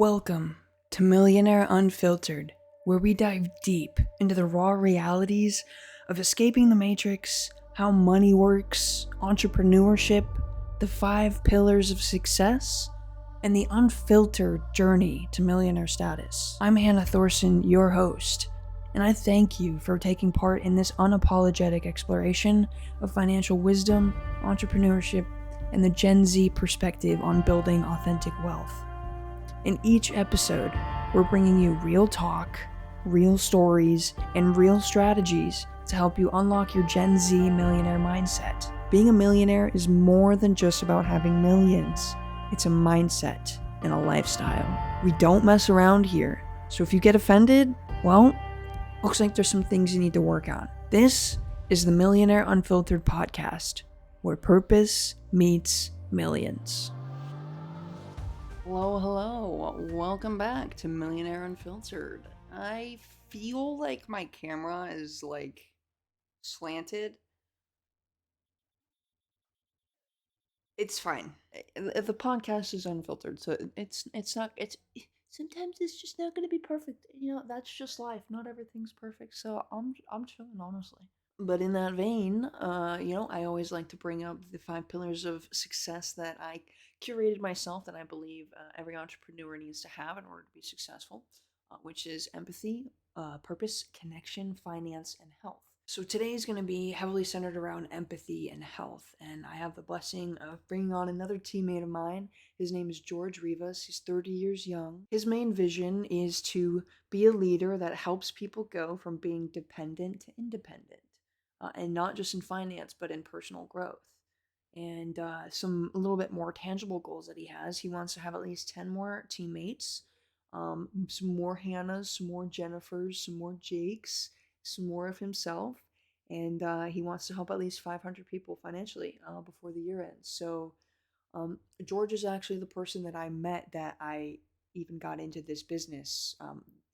Welcome to Millionaire Unfiltered, where we dive deep into the raw realities of escaping the matrix, how money works, entrepreneurship, the 5 pillars of success, and the unfiltered journey to millionaire status. I'm Hannah Thorsen, your host, and I thank you for taking part in this unapologetic exploration of financial wisdom, entrepreneurship, and the Gen Z perspective on building authentic wealth. In each episode, we're bringing you real talk, real stories, and real strategies to help you unlock your Gen Z millionaire mindset. Being a millionaire is more than just about having millions. It's a mindset and a lifestyle. We don't mess around here, so if you get offended, well, looks like there's some things you need to work on. This is the Millionaire Unfiltered podcast, where purpose meets millions. Hello. Welcome back to Millionaire Unfiltered. I feel like my camera is slanted. It's fine. The podcast is unfiltered, so it's not it's sometimes it's just not going to be perfect. That's just life. Not everything's perfect. So I'm chilling, honestly. But in that vein, I always like to bring up the 5 pillars of success that I curated myself that I believe every entrepreneur needs to have in order to be successful, which is empathy, purpose, connection, finance, and health. So today is going to be heavily centered around empathy and health, and I have the blessing of bringing on another teammate of mine. His name is Jorge Rivas. He's 30 years young. His main vision is to be a leader that helps people go from being dependent to independent. And not just in finance, but in personal growth. And some a little bit more tangible goals that he has. He wants to have at least 10 more teammates, some more Hannahs, some more Jennifers, some more Jakes, some more of himself. And he wants to help at least 500 people financially before the year ends. So George is actually the person that I met that I even got into this business.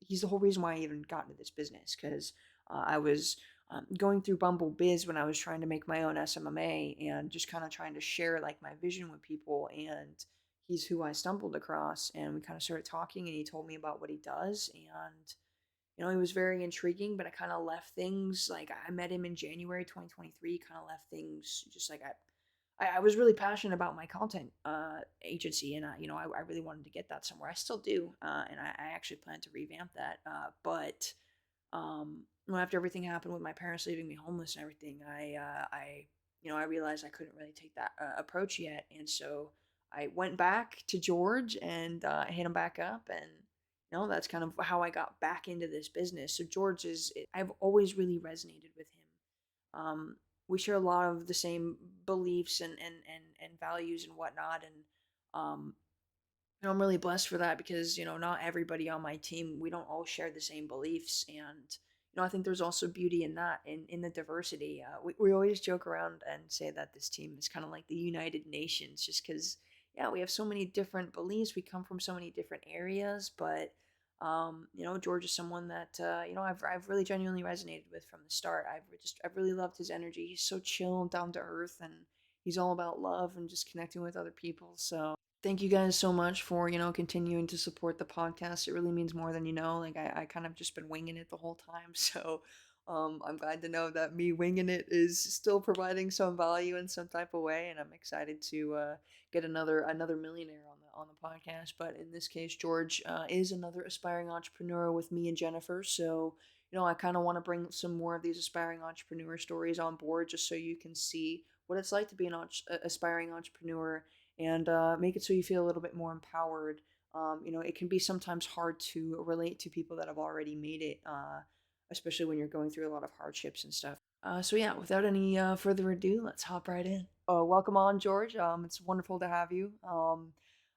He's the whole reason why I even got into this business, because I was going through Bumble Biz when I was trying to make my own SMMA and just kind of trying to share my vision with people. And he's who I stumbled across, and we kind of started talking, and he told me about what he does. And it was very intriguing, but I kind of left things I met him in January 2023, kind of left things just I was really passionate about my content agency, and I really wanted to get that somewhere. I still do, and I actually plan to revamp that. But after everything happened with my parents leaving me homeless and everything, I realized I couldn't really take that approach yet, and so I went back to George and hit him back up, and that's kind of how I got back into this business. So I've always really resonated with him. We share a lot of the same beliefs and values and whatnot, and I'm really blessed for that because not everybody on my team, we don't all share the same beliefs. And I think there's also beauty in that, in the diversity. We always joke around and say that this team is kind of like the United Nations, just because we have so many different beliefs, we come from so many different areas. But George is someone that I've really genuinely resonated with from the start. I've really loved his energy. He's so chill and down to earth, and he's all about love and just connecting with other people. So thank you guys so much for continuing to support the podcast. It really means more than I kind of just been winging it the whole time. So I'm glad to know that me winging it is still providing some value in some type of way, and I'm excited to get another millionaire on the podcast. But in this case, George is another aspiring entrepreneur with me and Jennifer. So I kind of want to bring some more of these aspiring entrepreneur stories on board, just so you can see what it's like to be an aspiring entrepreneur, and make it so you feel a little bit more empowered. It can be sometimes hard to relate to people that have already made it, especially when you're going through a lot of hardships and stuff. So yeah, without any further ado, let's hop right in. Welcome on, George. It's wonderful to have you.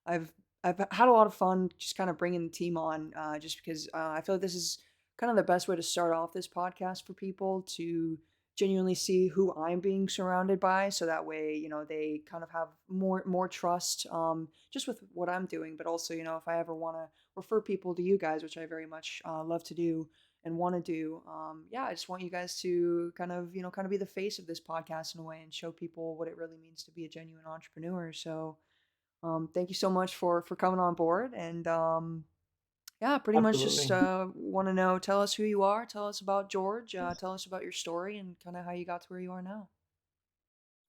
I've I've had a lot of fun just kind of bringing the team on, just because I feel like this is kind of the best way to start off this podcast for people to genuinely see who I'm being surrounded by, so that way they kind of have more trust, just with what I'm doing, but also if I ever want to refer people to you guys, which I very much love to do and want to do. I just want you guys to kind of be the face of this podcast in a way and show people what it really means to be a genuine entrepreneur. So Thank you so much for coming on board, and yeah, pretty much just Absolutely. want to know. Tell us who you are. Tell us about George. Tell us about your story and kind of how you got to where you are now.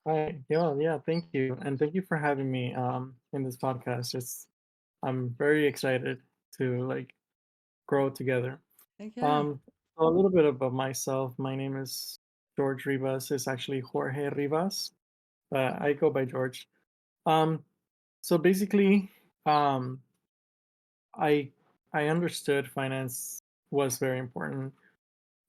Hi. Yeah, yeah, thank you. And thank you for having me in this podcast. I'm very excited to like grow together. Heck yeah. Um a little bit about myself. My name is George Rivas. It's actually Jorge Rivas, but I go by George. Um so basically, um I I understood finance was very important.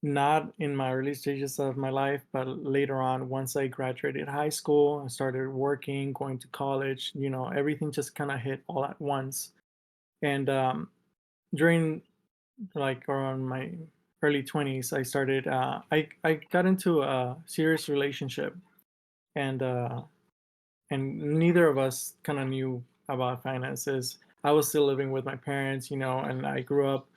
Not in my early stages of my life, but later on, once I graduated high school, I started working, going to college, everything just kind of hit all at once. And during like around my early 20s, I got into a serious relationship, and neither of us kind of knew about finances. I was still living with my parents, and I grew up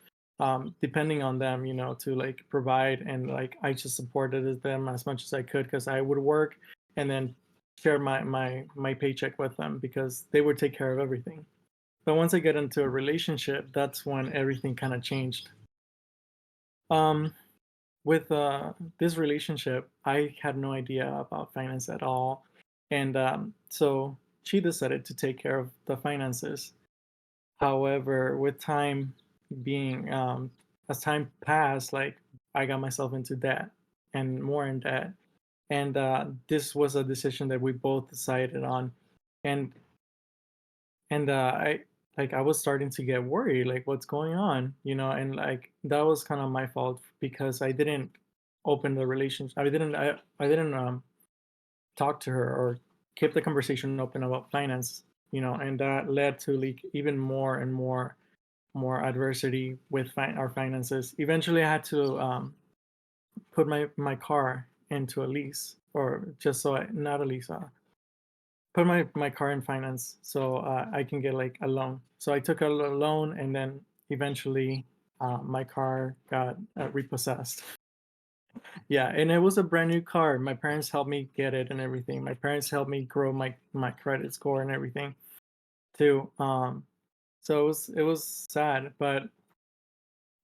depending on them, to like provide, and like I just supported them as much as I could because I would work and then share my paycheck with them because they would take care of everything. But once I get into a relationship, that's when everything kind of changed. Um, with this relationship, I had no idea about finance at all, and so she decided to take care of the finances. However, with time being as time passed, like I got myself into debt and more in debt, and this was a decision that we both decided on, and I was starting to get worried, like what's going on, and like that was kind of my fault because I didn't open the relationship. I didn't talk to her or keep the conversation open about finance, and that led to like even more and more adversity with our finances. Eventually, I had to put my car into a lease, or just so not a lease, put my car in finance so I can get like a loan. So I took a loan, and then eventually my car got repossessed. Yeah, and it was a brand new car. My parents helped me get it and everything. My parents helped me grow my credit score and everything too. So it was sad, but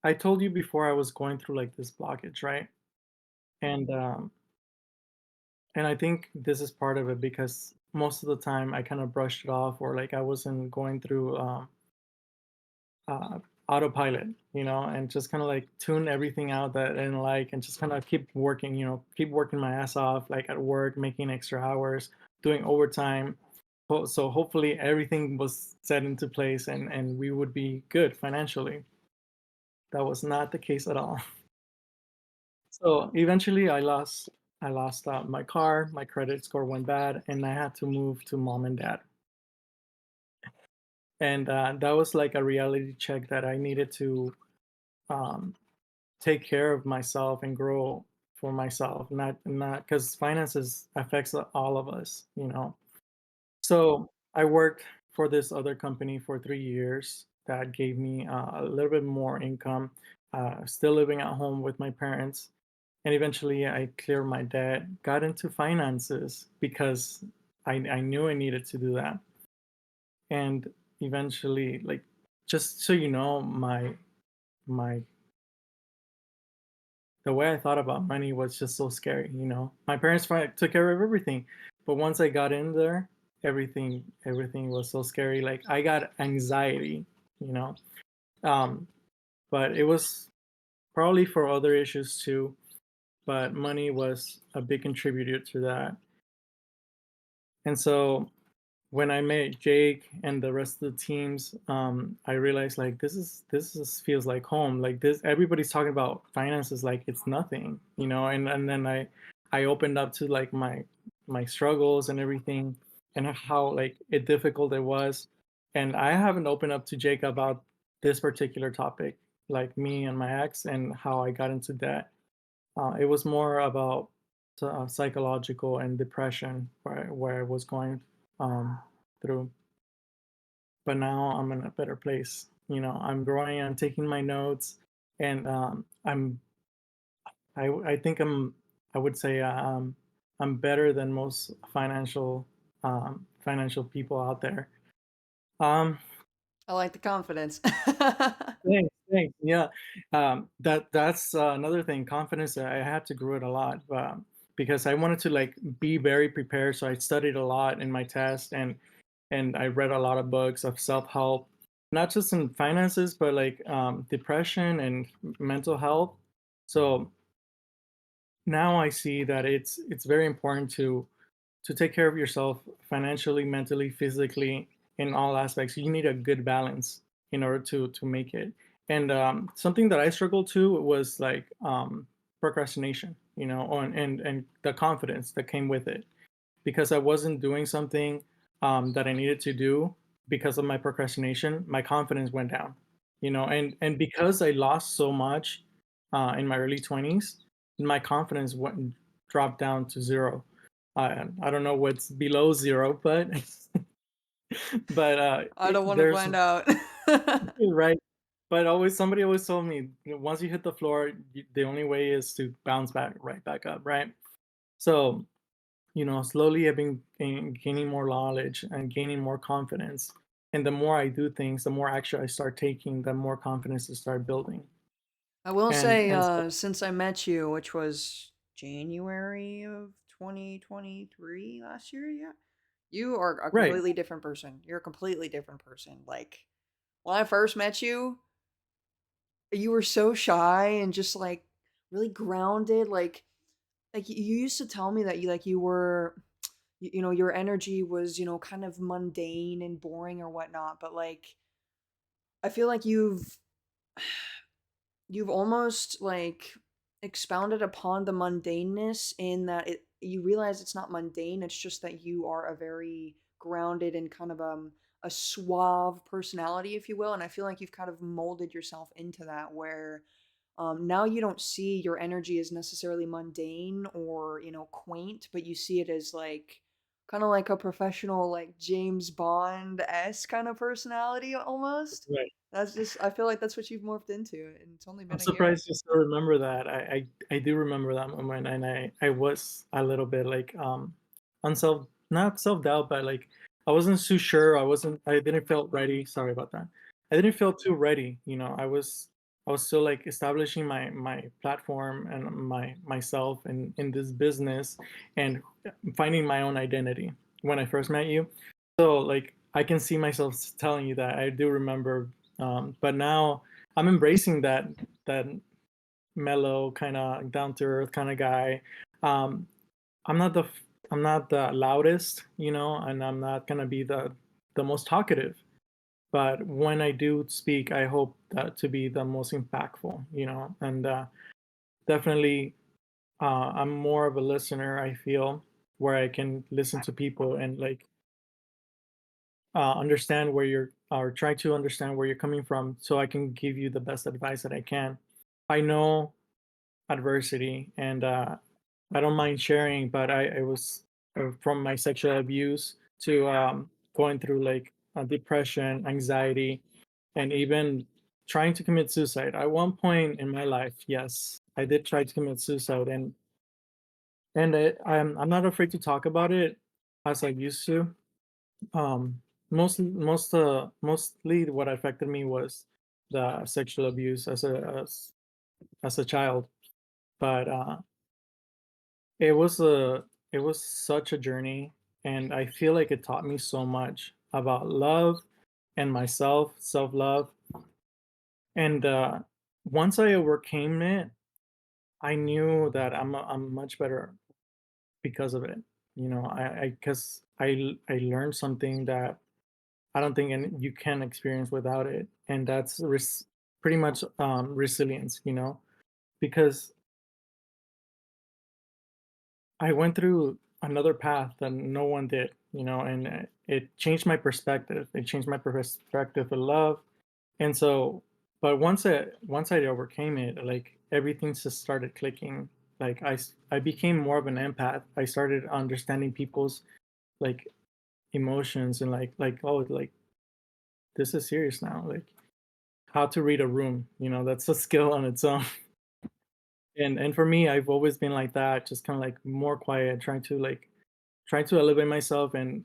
I told you before I was going through like this blockage, right? And I think this is part of it because most of the time I kind of brushed it off, or like I wasn't going through uh, autopilot, and just kind of like tune everything out that I didn't like, and just kind of keep working, keep working my ass off, like at work, making extra hours, doing overtime. So hopefully everything was set into place, and we would be good financially. That was not the case at all. So eventually, I lost my car. My credit score went bad, and I had to move to mom and dad. And that was like a reality check that I needed to um, take care of myself and grow for myself. Not because finances affects all of us, So I worked for this other company for 3 years. That gave me a little bit more income. Still living at home with my parents, and eventually I cleared my debt. Got into finances because I knew I needed to do that, and eventually, like, just so you know, my the way I thought about money was just so scary. My parents took care of everything, but once I got in there, everything was so scary. Like I got anxiety, you know. Um, but it was probably for other issues too. But money was a big contributor to that, and so when I met Jake and the rest of the teams, I realized like this feels like home. Like this, everybody's talking about finances like it's nothing, And then I opened up to like my struggles and everything, and how like it difficult it was. And I haven't opened up to Jake about this particular topic, like me and my ex and how I got into debt. It was more about psychological and depression where I was going through. But now I'm in a better place. I'm growing. I'm taking my notes, and I think I would say I'm better than most financial people out there. Um, I like the confidence. thanks. Yeah, that's another thing. Confidence. I had to grow it a lot, because I wanted to like be very prepared. So I studied a lot in my test, and I read a lot of books of self help, not just in finances, but like depression and mental health. So now I see that it's very important to take care of yourself financially, mentally, physically, in all aspects. You need a good balance in order to make it. And something that I struggled to was like procrastination, and the confidence that came with it, because I wasn't doing something that I needed to do because of my procrastination. My confidence went down, and because I lost so much in my early 20s, my confidence went dropped down to zero. I don't know what's below zero, but I don't want to there's find out. right. But always somebody always told me, once you hit the floor, the only way is to bounce back right back up, right? So slowly I've been gaining more knowledge and gaining more confidence. And the more I do things, the more action I start taking, the more confidence I start building. I will And say, and so, since I met you, which was January of 2023 last year, yeah, you are a right, completely different person. You're a completely different person. Like, when I first met you, you were so shy and just like really grounded. Like you used to tell me that you were, your energy was, kind of mundane and boring or whatnot. But like, I feel like you've almost like expounded upon the mundaneness in that you realize it's not mundane, it's just that you are a very grounded and kind of a suave personality, if you will. And I feel like you've kind of molded yourself into that, where now you don't see your energy as necessarily mundane or, quaint, but you see it as like kind of like a professional, like James Bond-esque kind of personality almost. right. That's just, I feel like that's what you've morphed into, and it's only I'm been a year. surprised you still remember that. I do remember that moment, and I was a little bit like unself not self doubt, but like I wasn't too sure. I didn't feel ready. Sorry about that. I didn't feel too ready. I was still like establishing my platform and myself in this business, and finding my own identity when I first met you. So like I can see myself telling you that I do remember, but now I'm embracing that mellow kind of down to earth kind of guy. Um, I'm not the I'm not the loudest, and I'm not gonna be the most talkative. But when I do speak, I hope that to be the most impactful, and definitely I'm more of a listener. I feel where I can listen to people and like understand where you're or try to understand where you're coming from, so I can give you the best advice that I can. I know adversity, and I don't mind sharing, but I was from my sexual abuse to going through like depression, anxiety, and even trying to commit suicide at one point in my life. Yes, I did try to commit suicide, and I'm not afraid to talk about it as I used to. um Mostly what affected me was the sexual abuse as a child, but it was such a journey, and I feel like it taught me so much about love and myself, self-love. And once I overcame it, I knew that I'm much better because of it. I because I learned something that I don't think you can experience without it, and that's pretty much resilience. Because I went through another path that no one did, and it changed my perspective. It changed my perspective of love, and so, but once I overcame it, like everything just started clicking. Like I became more of an empath. I started understanding people's like emotions, and like oh, like this is serious now. Like how to read a room, that's a skill on its own. And for me, I've always been like that, just kind of like more quiet, trying to elevate myself and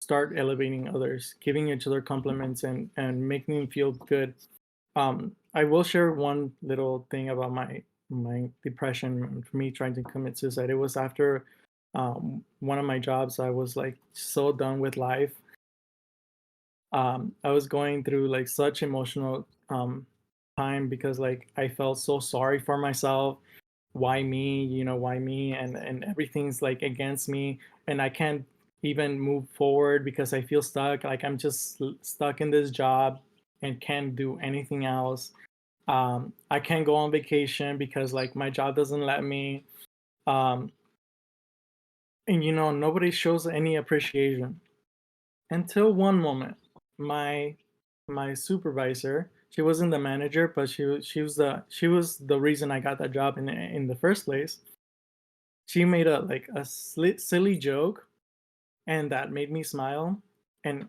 start elevating others, giving each other compliments and making them feel good. I will share one little thing about my depression and for me trying to commit suicide. It was after one of my jobs. I was like so done with life. I was going through like such emotional time because like I felt so sorry for myself. Why me? You know, why me? And everything's like against me, and I can't even move forward because I feel stuck. Like I'm just stuck in this job and can't do anything else. I can't go on vacation because like my job doesn't let me. Um, and you know, nobody shows any appreciation until one moment. My my supervisor, she wasn't the manager, but she was the reason I got that job in the first place. She made a like a silly joke, and that made me smile. And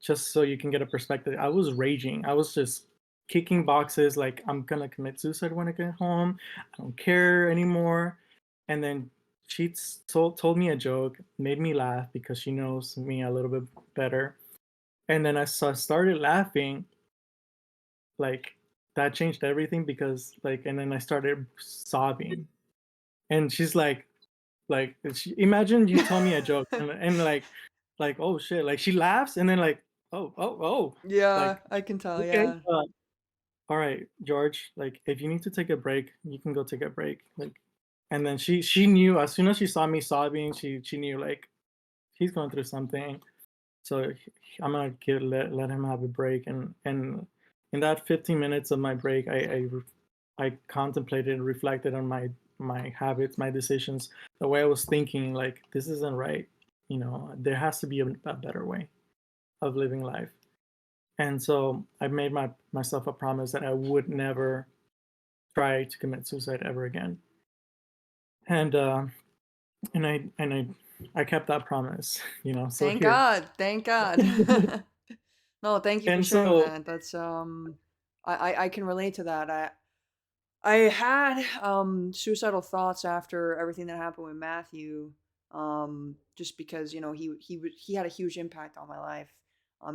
just so you can get a perspective, I was raging. I was just kicking boxes like I'm gonna commit suicide when I get home. I don't care anymore. And then she told me a joke, made me laugh because she knows me a little bit better. And then started laughing, like that changed everything because like, and then I started sobbing. And she's imagine you tell me a joke and like oh shit, like she laughs and then like oh Yeah, like I can tell, okay, yeah. all right, George, like if you need to take a break, you can go take a break. Like, and then she knew as soon as she saw me sobbing, she knew like he's going through something. So I'm gonna let him have a break, and in that 15 minutes of my break, I contemplated and reflected on my habits, my decisions, the way I was thinking. Like this isn't right. You know, there has to be a better way of living life. And so I made myself a promise that I would never try to commit suicide ever again. And I kept that promise. You know, so Thank here. God, thank God. No, thank you for And sharing so. that. That's, I can relate to that. I had suicidal thoughts after everything that happened with Matthew. Just because he had a huge impact on my life.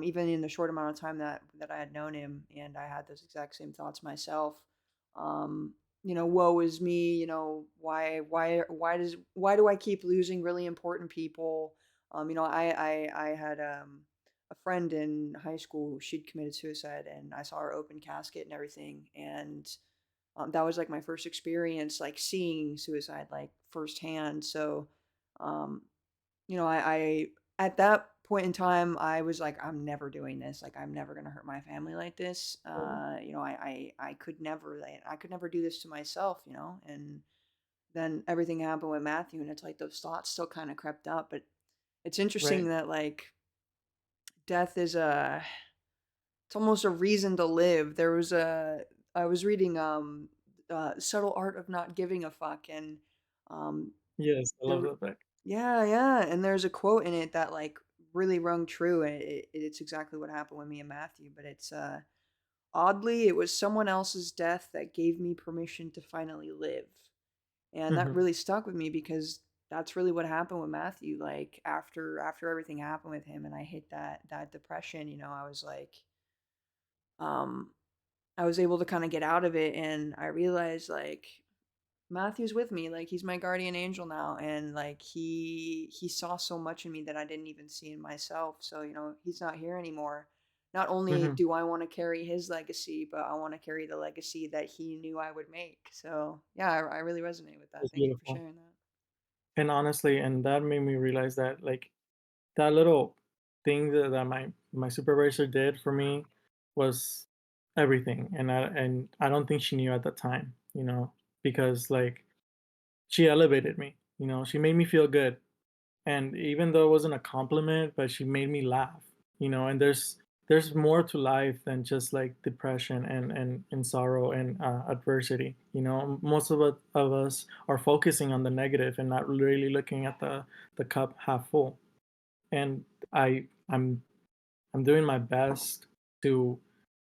Even in the short amount of time that I had known him, and I had those exact same thoughts myself. Um, woe is me. Why do I keep losing really important people? I had a friend in high school. She'd committed suicide, and I saw her open casket and everything, and that was like my first experience like seeing suicide like firsthand. So um I at that point in time I was like, I'm never doing this. Like I'm never going to hurt my family like this. I could never, like, I could never do this to myself, and then everything happened with Matthew, and it's like those thoughts still kind of crept up. But it's interesting Right. that like death is a it's almost a reason to live. I was reading Subtle Art of Not Giving a Fuck, and um Yes, I love there that book. yeah, and there's a quote in it that like really rung true, and it's exactly what happened with me and Matthew. But it's oddly, it was someone else's death that gave me permission to finally live. And that Mhm. really stuck with me because that's really what happened with Matthew. Like after everything happened with him and I hit that depression, I was like, um I was able to kind of get out of it, and I realized like Matthew's with me, like he's my guardian angel now, and like he saw so much in me that I didn't even see in myself. So, he's not here anymore. Not only Mhm. do I want to carry his legacy, but I want to carry the legacy that he knew I would make. So, yeah, I really resonate with that. It's Thank you for beautiful. sharing that. And honestly, and that made me realize that like that little thing that my supervisor did for me was everything. And I don't think she knew at the time, you know, because like she elevated me, you know, she made me feel good. And even though it wasn't a compliment, but she made me laugh, you know. And there's more to life than just like depression and sorrow and adversity, you know. Most of us are focusing on the negative and not really looking at the cup half full. And I'm doing my best to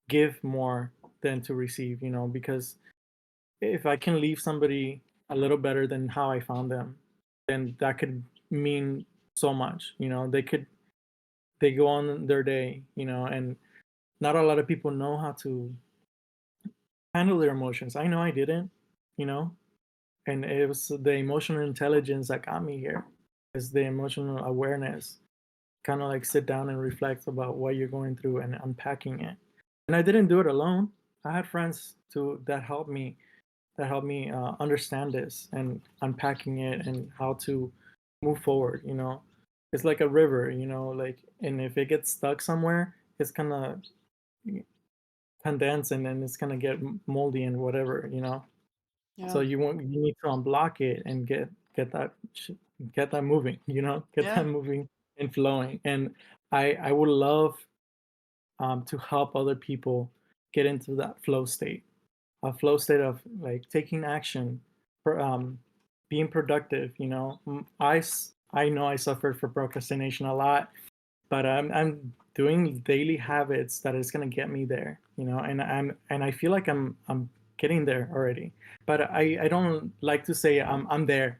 give more than to receive, you know, because if I can leave somebody a little better than how I found them, then that could mean so much. You know, they could. they go on their day, and not a lot of people know how to handle their emotions. I know I didn't, you know, and it was the emotional intelligence that got me here. Is the emotional awareness, kind of like sit down and reflect about what you're going through and unpacking it. And I didn't do it alone. I had friends too that helped me understand this and unpacking it and how to move forward. It's like a river, like, and if it gets stuck somewhere, it's gonna condense and then it's gonna get moldy and whatever. So Yeah. you need to unblock it and get that moving, get that Yeah. moving and flowing. And I would love to help other people get into that flow state, a flow state of like taking action, for being productive. I know I suffered from procrastination a lot, but I'm doing daily habits that is gonna get me there. And I feel like I'm getting there already. But I don't like to say I'm there,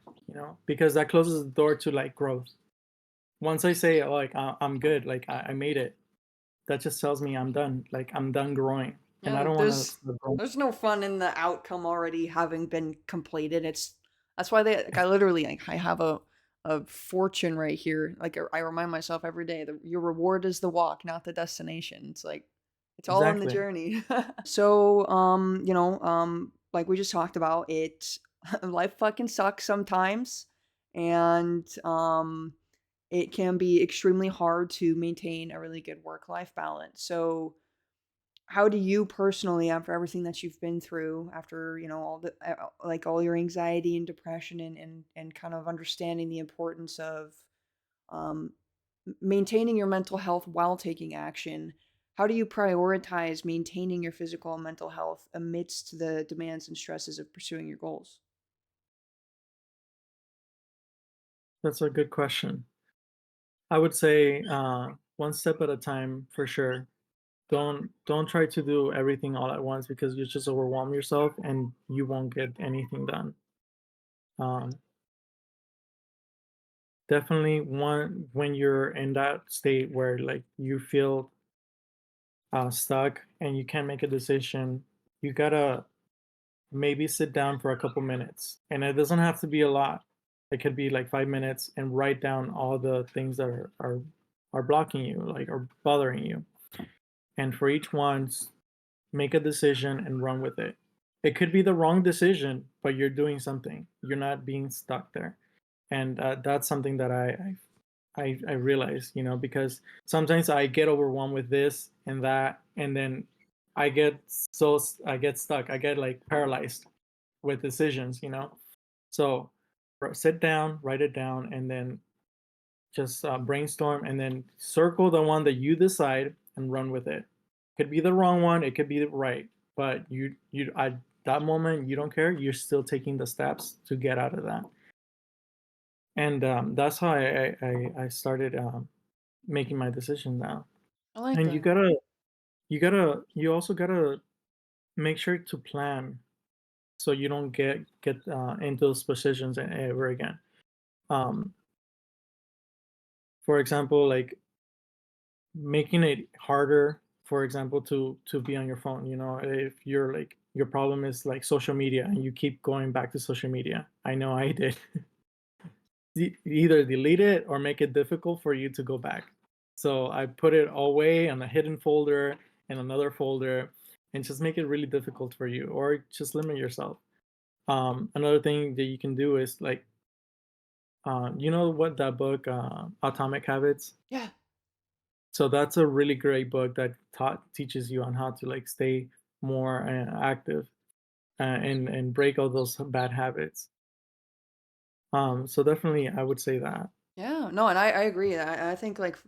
because that closes the door to like growth. Once I say, oh, like, I'm good, like I made it, that just tells me I'm done. Like I'm done growing, and I Yeah, don't want to stop growing. there's no fun in the outcome already having been completed. That's why they like I literally like I have a fortune right here. Like I remind myself every day that your reward is the walk, not the destination. It's like it's all in the Exactly. journey. So like we just talked about it, life fucking sucks sometimes, and it can be extremely hard to maintain a really good work life balance. So how do you personally, after everything that you've been through, after all the like all your anxiety and depression and kind of understanding the importance of um, maintaining your mental health while taking action, how do you prioritize maintaining your physical and mental health amidst the demands and stresses of pursuing your goals? That's a good question. I would say one step at a time for sure. Don't try to do everything all at once because you just overwhelm yourself and you won't get anything done. Um, Definitely one when you're in that state where like you feel stuck and you can't make a decision, you gotta maybe sit down for a couple minutes, and it doesn't have to be a lot. It could be like 5 minutes and write down all the things that are blocking you, like are bothering you, and for each one, make a decision and run with it. It could be the wrong decision, but you're doing something. You're not being stuck there, and that's something that I realize, because sometimes I get overwhelmed with this and that, and then I get stuck. I get like paralyzed with decisions. So sit down, write it down, and then just brainstorm, and then circle the one that you decide and run with it. Could be the wrong one, it could be the right, but you at that moment you don't care. You're still taking the steps to get out of that, and that's how I started making my decision now. I like And that. you also gotta make sure to plan so you don't get into those positions ever again. Um, for example, like making it harder, for example, to be on your phone. If you're like your problem is like social media and you keep going back to social media. I know I did. Either delete it or make it difficult for you to go back. So I put it away in a hidden folder in another folder and just make it really difficult for you or just limit yourself. Another thing that you can do is like, you know what that book, Atomic Habits? Yeah. So that's a really great book that teaches you on how to like stay more active and break all those bad habits. So definitely, I would say that. Yeah, no, and I agree. I think like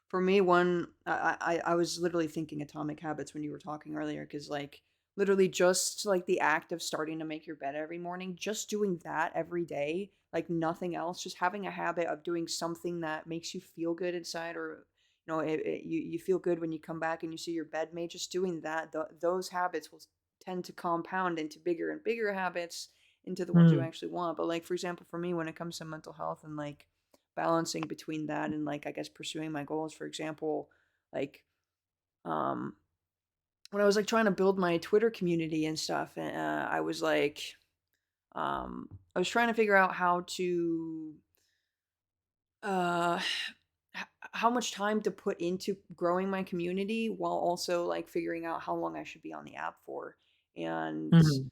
for me, one I was literally thinking Atomic Habits when you were talking earlier, because like literally just like the act of starting to make your bed every morning, just doing that every day, like nothing else, just having a habit of doing something that makes you feel good inside, or you feel good when you come back and you see your bed made. Just doing that, those habits will tend to compound into bigger and bigger habits, into the ones you Hmm. actually want. But like for example, for me, when it comes to mental health and like balancing between that and like I guess pursuing my goals. For example, like um when I was like trying to build my Twitter community and stuff, I was like I was trying to figure out how to uh how much time to put into growing my community while also like figuring out how long I should be on the app for. And Mhm,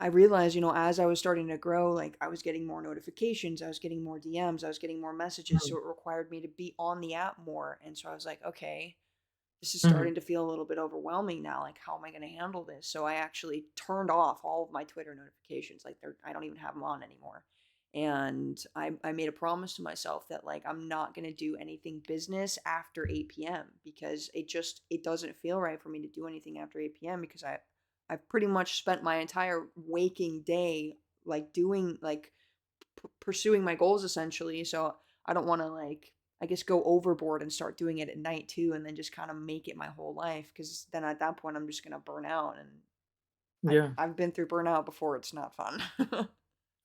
I realized, as I was starting to grow, like I was getting more notifications, I was getting more DMs, I was getting more messages. So mhm, it required me to be on the app more. And so I was like, okay, this is mhm. starting to feel a little bit overwhelming now. Like, how am I going to handle this? So I actually turned off all of my Twitter notifications. Like, I don't even have them on anymore. And I made a promise to myself that like I'm not going to do anything business after 8 p.m. because it doesn't feel right for me to do anything after 8 p.m. because I've pretty much spent my entire waking day like doing like pursuing my goals essentially. So I don't want to like I guess go overboard and start doing it at night too, and then just kind of make it my whole life. Because then at that point I'm just gonna burn out, and Yeah. I've been through burnout before. It's not fun.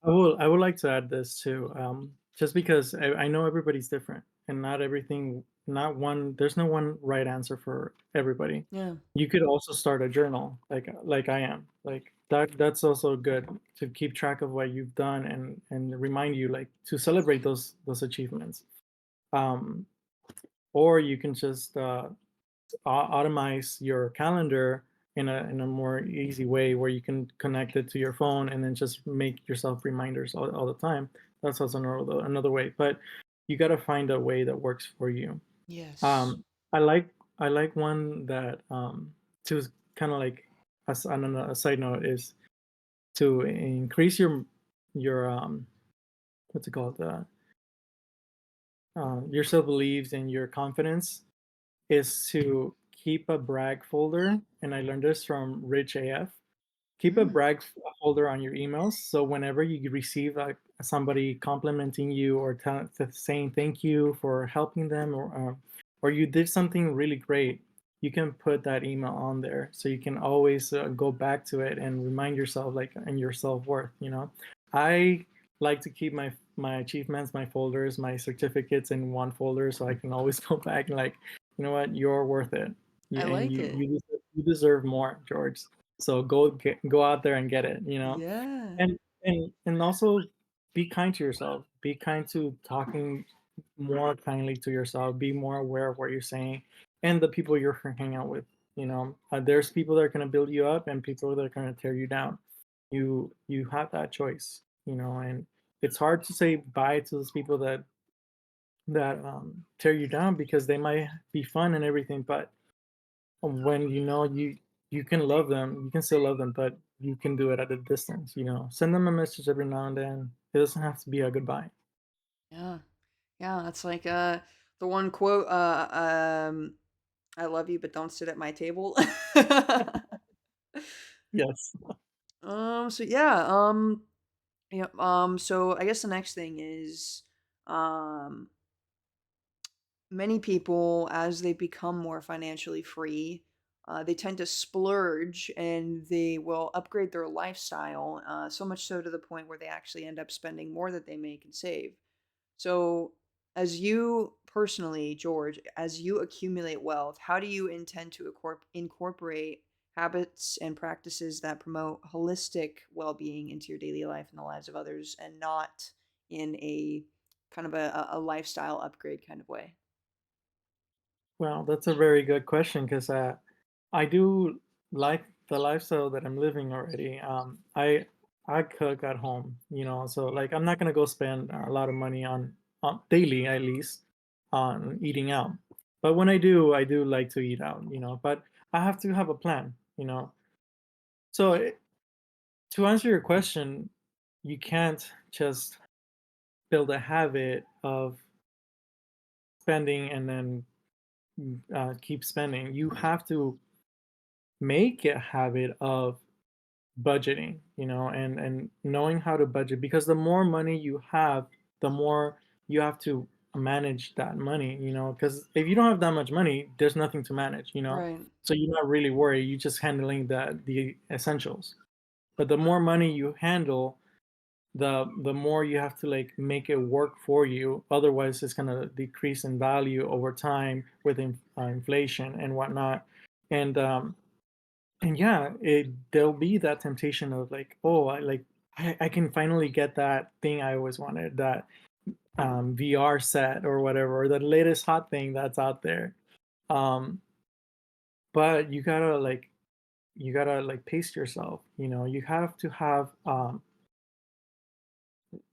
I would like to add this too, just because I know everybody's different and not one there's no one right answer for everybody. Yeah. You could also start a journal like I am. Like that's also good to keep track of what you've done and remind you like to celebrate those achievements. Um, or you can just automize your calendar in a more easy way where you can connect it to your phone and then just make yourself reminders all the time. That's also another way, but you got to find a way that works for you. Yes. um I like one that to kind of like as on a side note is to increase your what's it called, your self beliefs and your confidence is to keep a brag folder, and I learned this from Rich AF. Keep a Mm. brag folder on your emails, so whenever you receive somebody complimenting you or saying thank you for helping them, or you did something really great, you can put that email on there, so you can always go back to it and remind yourself, like, and your self worth. I like to keep my achievements, my folders, my certificates in one folder, so I can always go back and like, you know what, you're worth it. I And like you it. you deserve more, George. So go out there and get it. Yeah. And also be kind to yourself. Be kind to talking more kindly to yourself. Be more aware of what you're saying and the people you're hanging out with. There's people that are going to build you up and people that are going to tear you down. You have that choice. And it's hard to say bye to those people that tear you down because they might be fun and everything, but when you can love them, you can still love them, but you can do it at a distance. Send them a message every now and then. It doesn't have to be a goodbye. Yeah. Yeah. That's like the one quote. I love you, but don't sit at my table. Yes. So yeah. Yeah. So I guess the next thing is, um, many people, as they become more financially free, they tend to splurge and they will upgrade their lifestyle, so much so to the point where they actually end up spending more that they make and save. So, as you personally, George, as you accumulate wealth, how do you intend to incorporate habits and practices that promote holistic well being into your daily life and the lives of others and not in a kind of a lifestyle upgrade kind of way? Well, that's a very good question because I do like the lifestyle that I'm living already. I cook at home, so like I'm not gonna go spend a lot of money on daily at least on eating out. But when I do like to eat out, but I have to have a plan. So to answer your question, you can't just build a habit of spending and then keep spending. You have to make a habit of budgeting, and knowing how to budget because the more money you have, the more you have to manage that money. Because if you don't have that much money, there's nothing to manage. Right. So you're not really worried. You're just handling the essentials. But the more money you handle, the more you have to like make it work for you. Otherwise, it's gonna decrease in value over time with inflation and whatnot. And and yeah, there'll be that temptation of like, oh, I can finally get that thing I always wanted, that VR set or whatever, or the latest hot thing that's out there. Um, but you gotta like pace yourself. You know, you have to have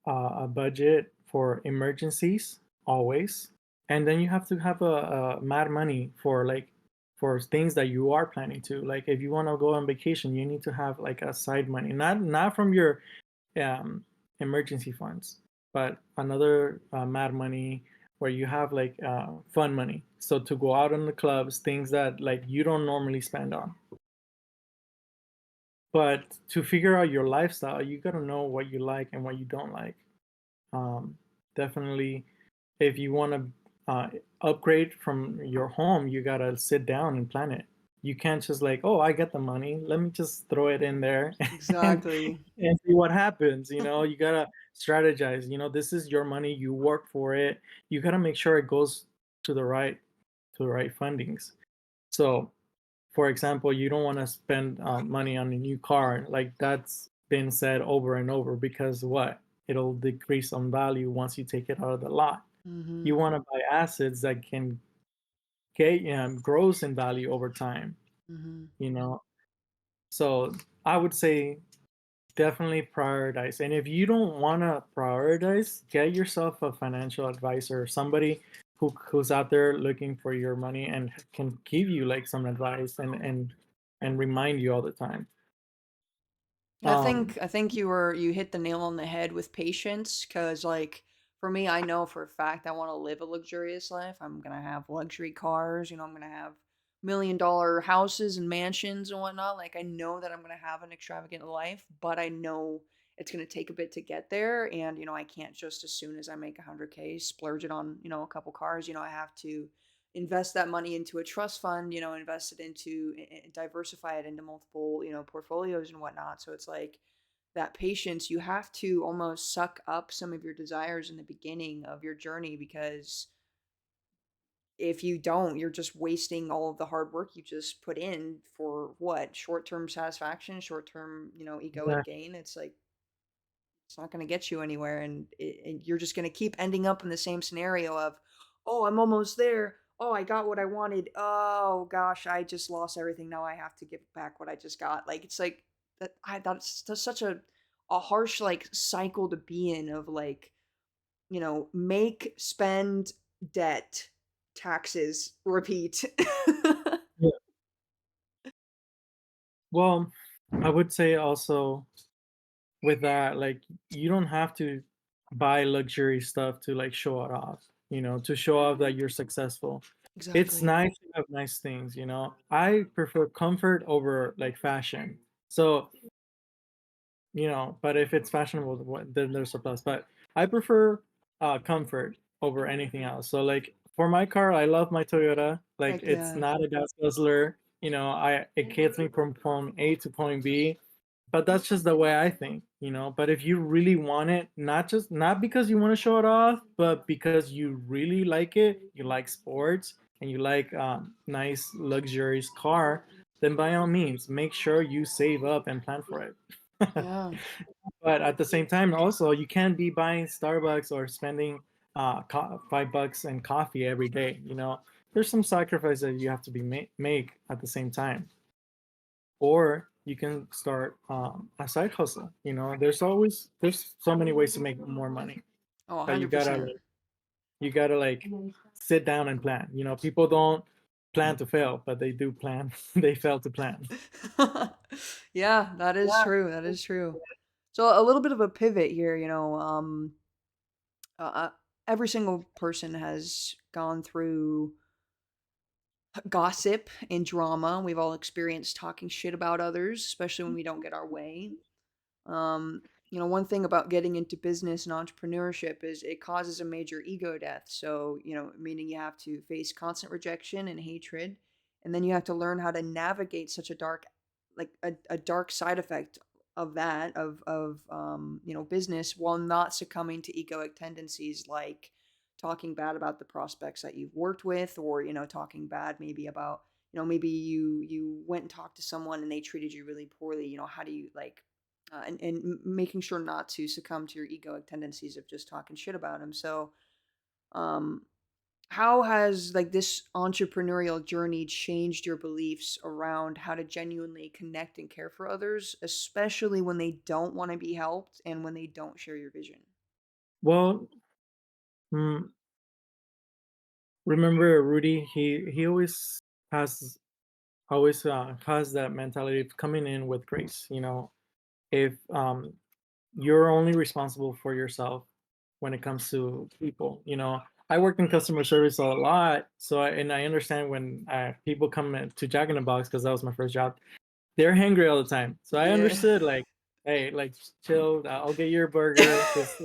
a budget for emergencies always, and then you have to have a mad money for like for things that you are planning to. Like if you want to go on vacation, you need to have like a side money, not from your um, emergency funds, but another mad money where you have like fun money. So to go out on the clubs, things that like you don't normally spend on. But to figure out your lifestyle, you gotta know what you like and what you don't like. Um, Definitely, if you want to upgrade from your home, you gotta sit down and plan it. You can't just like, oh, I get the money, let me just throw it in there and Exactly. and see what happens. You know, you gotta strategize. You know, this is your money, you work for it. You gotta make sure it goes to the right fundings. So for example, you don't want to spend money on a new car. Like that's been said over and over because what? It'll decrease on value once you take it out of the lot. You Mhm. want to buy assets that can get grows in value over time. Mhm. You know, so I would say definitely prioritize. And if you don't want to prioritize, get yourself a financial advisor, somebody who's out there looking for your money and can give you like some advice and remind you all the time. I Um, think I think you hit the nail on the head with patience, cuz like for me I know for a fact I want to live a luxurious life. I'm going to have luxury cars, I'm going to have $1 million houses and mansions and whatnot. Like I know that I'm going to have an extravagant life, but I know it's going to take a bit to get there, and I can't just as soon as I make 100K splurge it on, a couple cars. I have to invest that money into a trust fund, invest it into diversify it into multiple, portfolios and whatnot. So it's like that patience, you have to almost suck up some of your desires in the beginning of your journey, because if you don't, you're just wasting all of the hard work you just put in for what? Short-term satisfaction, short-term, egoic exactly. gain. It's like it's not going to get you anywhere, and you're just going to keep ending up in the same scenario of, oh, I'm almost there, oh, I got what I wanted, oh gosh, I just lost everything, now I have to give back what I just got. Like it's like that's such a harsh like cycle to be in, of like, make, spend, debt, taxes, repeat. Yeah. Well, I would say also with that, like you don't have to buy luxury stuff to like show it off, to show off that you're successful. It's Exactly. nice to have nice things, you know. I prefer comfort over like fashion. So but if it's fashionable, then there's a plus. But I prefer comfort over anything else. So like for my car, I love my Toyota. Like Heck it's yeah. not a gas guzzler. I it gets me from point A to point B. But that's just the way I think. But if you really want it, not because you want to show it off, but because you really like it, you like sports and you like nice luxurious car, then by all means, make sure you save up and plan for it. Yeah. But at the same time, also, you can't be buying Starbucks or spending $5 in coffee every day. There's some sacrifice that you have to be make at the same time. Or you can start a side hustle. There's so many ways to make more money, Oh, but you gotta 100%. like sit down and plan. People don't plan to fail, but they do plan. They fail to plan. Yeah, that is true. That is true. So a little bit of a pivot here, uh, uh, every single person has gone through gossip and drama. We've all experienced talking shit about others, especially when we don't get our way. Um, one thing about getting into business and entrepreneurship is it causes a major ego death. So, meaning you have to face constant rejection and hatred, and then you have to learn how to navigate such a dark, like a dark side effect. that business while not succumbing to egoic tendencies like talking bad about the prospects that you've worked with, or talking bad maybe about, maybe you went and talked to someone and they treated you really poorly. How do you like making sure not to succumb to your egoic tendencies of just talking shit about them. So um how has like this entrepreneurial journey changed your beliefs around how to genuinely connect and care for others, especially when they don't want to be helped and when they don't share your vision? Well, mm, remember Rudy? He has has that mentality of coming in with grace. If you're only responsible for yourself when it comes to people. I worked in customer service a lot, and I understand when people come to Jack in the Box because that was my first job. They're hangry all the time, so I Yeah. understood like, hey, like just chill. I'll get your burger. Just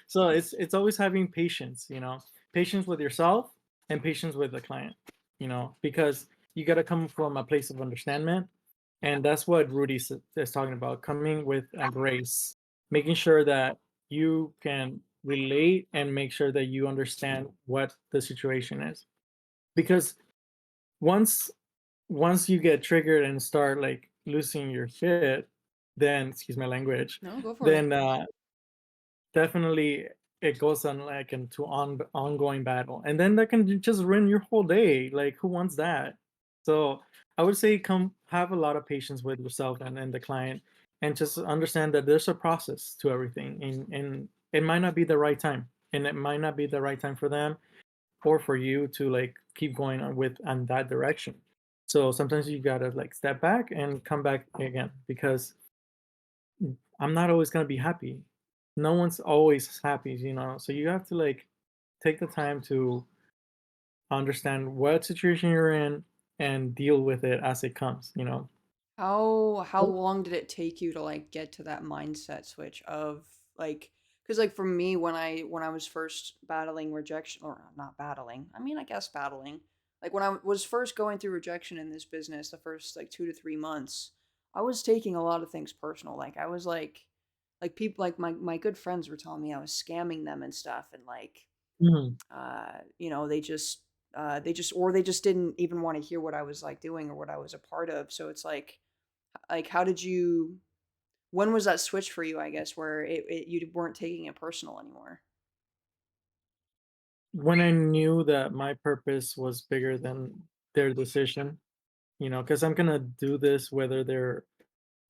so it's always having patience. Patience with yourself and patience with the client. Because you got to come from a place of understanding, and that's what Rudy is talking about, coming with a grace, making sure that you can relate and make sure that you understand what the situation is. Because once once you get triggered and start like losing your shit, then excuse my language, No, go for it. then definitely it goes on like into ongoing battle, and then that can just ruin your whole day. Like, who wants that? So I would say come have a lot of patience with yourself and the client, and just understand that there's a process to everything, and it might not be the right time, and it might not be the right time for them or for you to like keep going on that direction. So sometimes you gotta like step back and come back again, because I'm not always gonna be happy. No one's always happy. So you have to like take the time to understand what situation you're in and deal with it as it comes. How long did it take you to like get to that mindset switch of like, because like for me when I was first battling rejection, or not battling, I mean I guess battling, like when I was first going through rejection in this business, the first like 2 to 3 months, I was taking a lot of things personal. Like I was like people like my good friends were telling me I was scamming them and stuff, and like Mhm. they just didn't even want to hear what I was like doing or what I was a part of. So it's like how did you when was that switch for you, I guess, where you weren't taking it personal anymore? When I knew that my purpose was bigger than their decision, because I'm gonna do this whether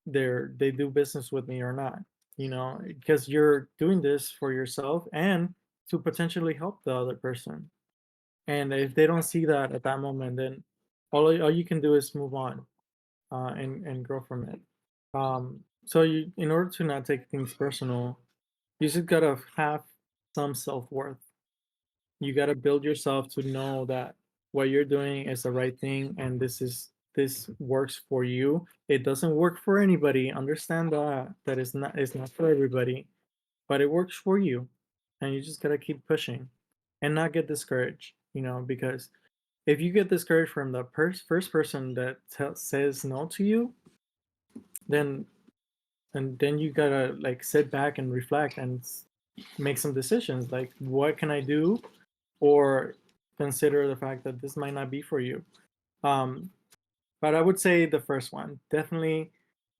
they do business with me or not. Because you're doing this for yourself and to potentially help the other person. And if they don't see that at that moment, then all you can do is move on, and grow from it. So in order to not take things personal, you just gotta have some self worth. You gotta build yourself to know that what you're doing is the right thing, and this works for you. It doesn't work for anybody. Understand that it's not for everybody, but it works for you, and you just gotta keep pushing and not get discouraged. Because if you get discouraged from the first person that says no to you, then and then you gotta like sit back and reflect and make some decisions, like what can I do, or consider the fact that this might not be for you. um but I would say the first one, definitely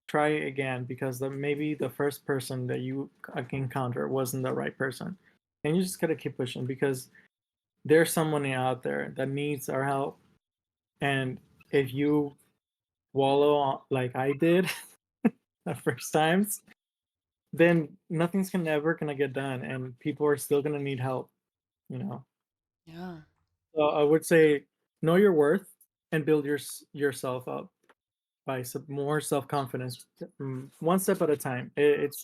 try again, because maybe the first person that you encounter wasn't the right person, and you just gotta keep pushing, because there's someone out there that needs our help. And if you wallow like I did the first times, then nothing's gonna ever gonna get done, and people are still gonna need help. You know. Yeah. So I would say know your worth and build yourself up by some more self confidence, one step at a time. It's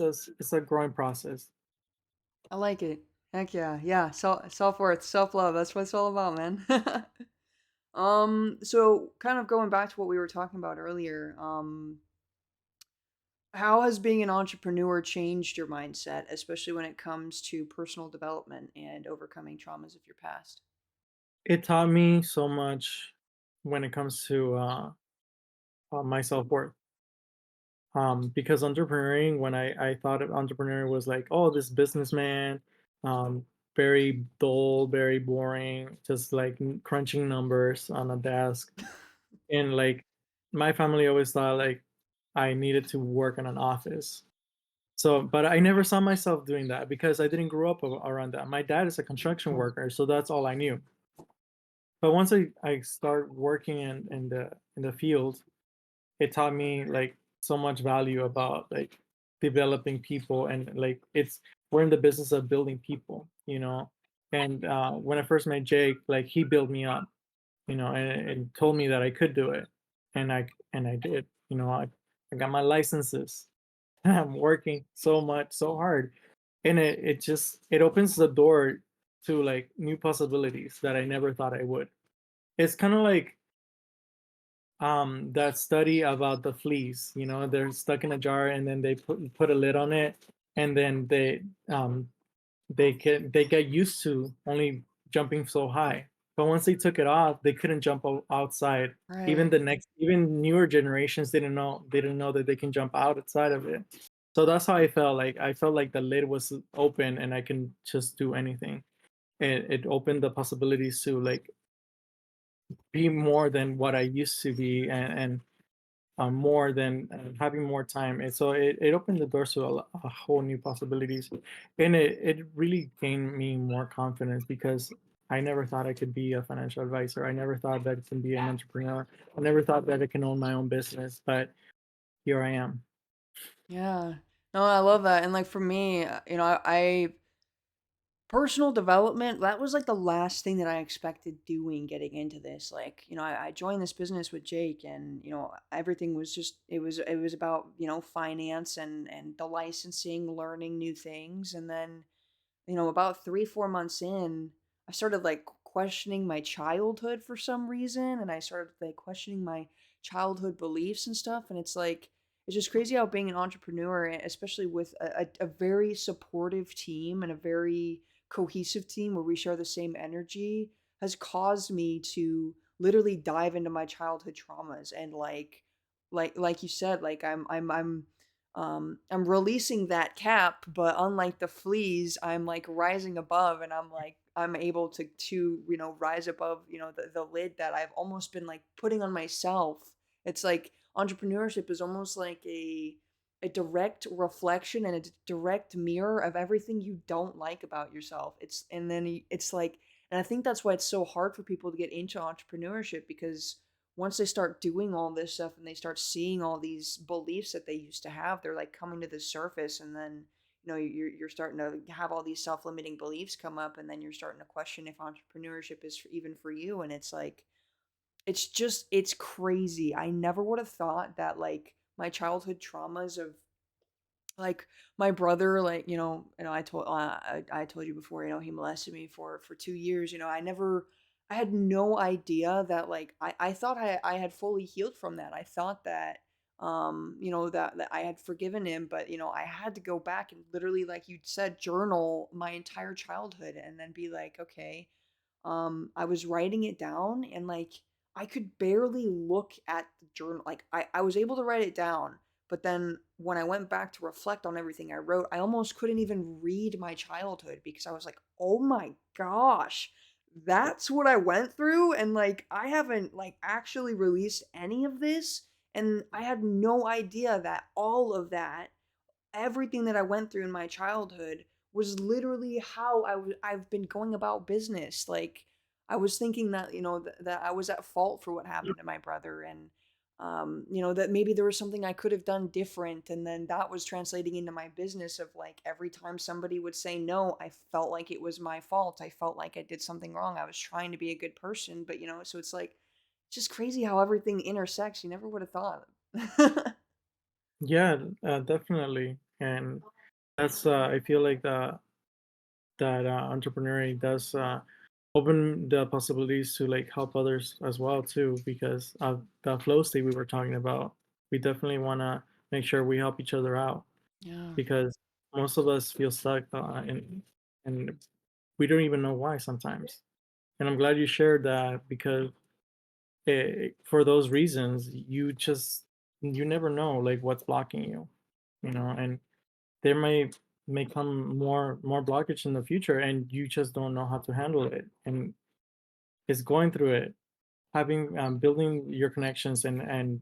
a growing process. I like it. Heck yeah. Yeah. Self-worth, self-love. That's what it's all about, man. So kind of going back to what we were talking about earlier, how has being an entrepreneur changed your mindset, especially when it comes to personal development and overcoming traumas of your past? It taught me so much when it comes to my self worth. because entrepreneuring, when I thought of entrepreneur was like, oh, this businessman, very dull, very boring, just like crunching numbers on a desk. And like my family always thought like I needed to work in an office. So, but I never saw myself doing that because I didn't grow up around that. My dad is a construction worker, so that's all I knew. But once I start working in the field, it taught me like so much value about like developing people, and like it's we're in the business of building people, you know. And when I first met Jake, like he built me up, you know, and told me that I could do it, and I did. You know, I got my licenses. I'm working so much, so hard, and it just it opens the door to like new possibilities that I never thought I would. It's kind of like that study about the fleas, you know, they're stuck in a jar and then they put a lid on it, and then they get used to only jumping so high. But once they took it off, they couldn't jump outside. Even Right. the next, even newer generations didn't know that they can jump outside of it. So that's how I felt. Like I felt like the lid was open and I can just do anything. It opened the possibilities to like be more than what I used to be, and more than having more time. And so it opened the doors to a whole new possibilities, and it really gained me more confidence because I never thought I could be a financial advisor. I never thought that I can be an entrepreneur. I never thought that I can own my own business, but here I am. Yeah. No, I love that. And like for me, I personal development, that was like the last thing that I expected doing getting into this. Like, I joined this business with Jake, and, everything was just it was about, finance and the licensing, learning new things. And then, about 3, 4 months in, I started like questioning my childhood for some reason, and I started like questioning my childhood beliefs and stuff. And it's just crazy how being an entrepreneur, especially with a very supportive team and a very cohesive team where we share the same energy, has caused me to literally dive into my childhood traumas and like you said, like I'm releasing that cap, but unlike the fleas, I'm like rising above, and I'm able to rise above, the lid that I've almost been like putting on myself. It's like entrepreneurship is almost like a direct reflection and a direct mirror of everything you don't like about yourself. It's like, and I think that's why it's so hard for people to get into entrepreneurship, because once they start doing all this stuff and they start seeing all these beliefs that they used to have, they're like coming to the surface. And then you're starting to have all these self-limiting beliefs come up, and then you're starting to question if entrepreneurship is even for you. And it's like, it's crazy. I never would have thought that like my childhood traumas of like my brother, like, I told you before, he molested me for 2 years. I had no idea that, like, I thought I had fully healed from that. I thought that that I had forgiven him, but I had to go back and literally, like you said, journal my entire childhood and then be like, okay, I was writing it down, and like I could barely look at the journal. Like I was able to write it down, but then when I went back to reflect on everything I wrote, I almost couldn't even read my childhood because I was like, oh my gosh, that's what I went through. And like I haven't like actually released any of this. And I had no idea that all of that, everything that I went through in my childhood, was literally how I've been going about business. Like I was thinking that that I was at fault for what happened to my brother, and that maybe there was something I could have done different, and then that was translating into my business of like every time somebody would say no, I felt like it was my fault. I felt like I did something wrong. I was trying to be a good person, but so it's like it's just crazy how everything intersects. You never would have thought. Yeah, definitely. And that's I feel like that entrepreneuring does open the possibilities to like help others as well too, because of the flow state we were talking about. We definitely want to make sure we help each other out Yeah. because most of us feel stuck and we don't even know why sometimes. And I'm glad you shared that because for those reasons you just you never know like what's blocking you, and there may come more blockage in the future, and you just don't know how to handle it. And it's going through it, having building your connections, and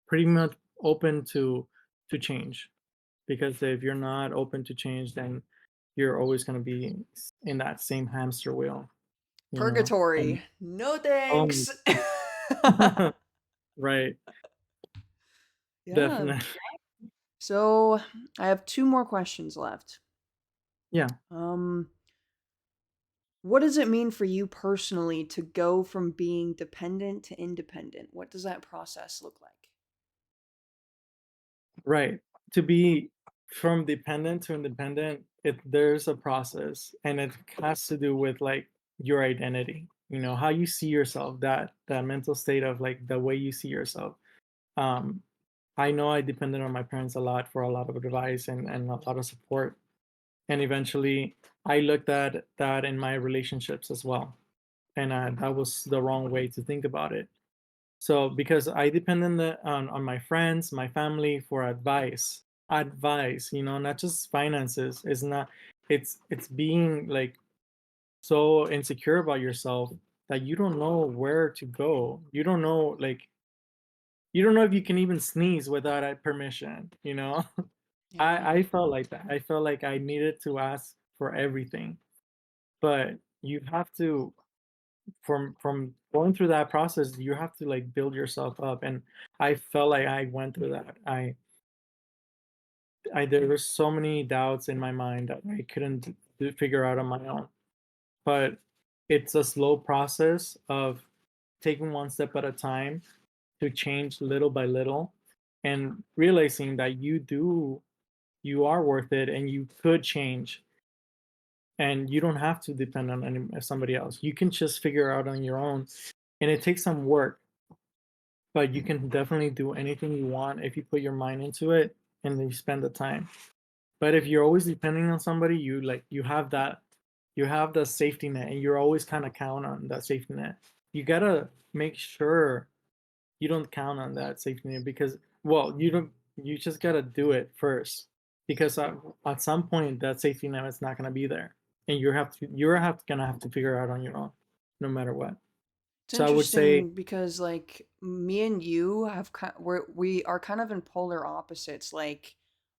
pretty much open to change, because if you're not open to change, then you're always going to be in that same hamster wheel, and Purgatory. No oh, thanks. right, Yeah. definitely. So I have two more questions left. Yeah. Um, what does it mean for you personally to go from being dependent to independent? What does that process look like? Right. To be from dependent to independent, there's a process, and it has to do with like your identity. How you see yourself, that mental state of like the way you see yourself. Um, I know I depended on my parents a lot for a lot of advice and a lot of support. And eventually I looked at that in my relationships as well. And that was the wrong way to think about it. So because I depend on my friends, my family for advice, not just finances. It's not. It's being like so insecure about yourself that you don't know where to go. You don't know if you can even sneeze without permission. Yeah. I felt like that. I felt like I needed to ask for everything, but you have to from going through that process, you have to like build yourself up. And I felt like I went through that. I there were so many doubts in my mind that I couldn't figure out on my own. But it's a slow process of taking one step at a time to change little by little, and realizing that you are worth it, and you could change, and you don't have to depend on somebody else. You can just figure out on your own, and it takes some work. But you can definitely do anything you want if you put your mind into it and then you spend the time. But if you're always depending on somebody, you have the safety net, and you're always kind of count on that safety net. You gotta make sure you don't count on that safety net, because well, you just gotta do it first, because at some point that safety net is not gonna be there, and gonna have to figure it out on your own, no matter what. It's So I would say, interesting because like me and you we are kind of in polar opposites. Like